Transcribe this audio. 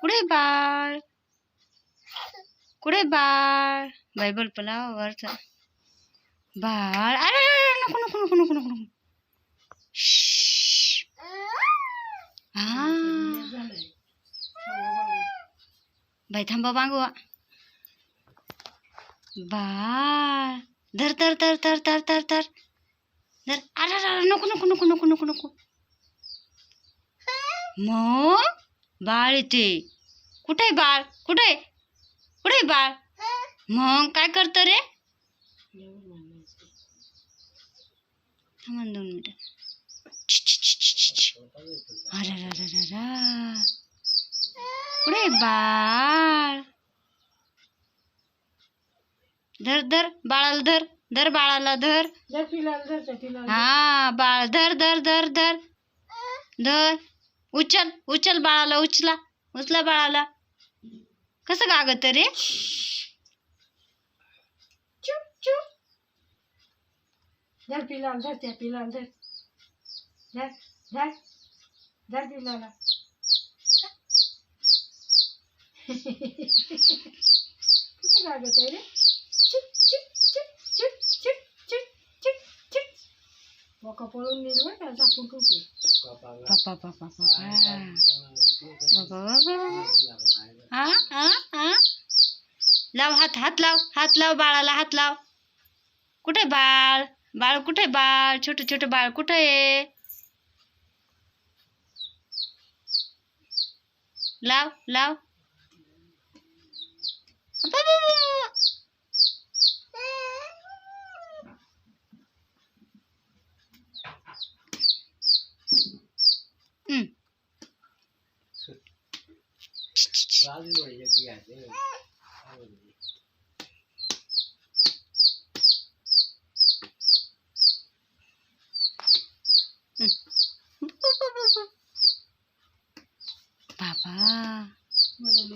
कुठे बाळ, कुठे बाळ, बायबल पला वरचा बाळ. अरे नको नको नको नको नको नको. हा बाई थांबा मागवा. बाळ धर धर धर धर धर धर धर धर. अरे नको नको नको नको नको नको. मग बाळ येते. कुठे बाळ, कुठे कुठे बाळ. मग काय करत रे. थांबा 2 मिनिटं. अरे कुठे बाळ. धर धर बाळाला धर, धर बाळाला धर. हा बाळ धर धर धर धर धर. उचल उचल बाळाला, उचला उचला बाळाला. कसं गागत रे. चुप चुप. धर पिलाला, धर त्या पिलाला धर. धर धर धर पिलाला. कसं गागत आहे रे. चुप चुप चुप चुप चुप चुप चुप चुप. बोका पळून गेलो बरं का, झाकून ठेवते. पापा पापा पापा बाबा. हा हा हा. लाव हात, हात लाव, हात लाव बाळाला, हात लाव. कुठे बाळ, बाळ कुठे बाळ, छोटे छोटे बाळ कुठे आहे. लाव लाव. बाबा बरं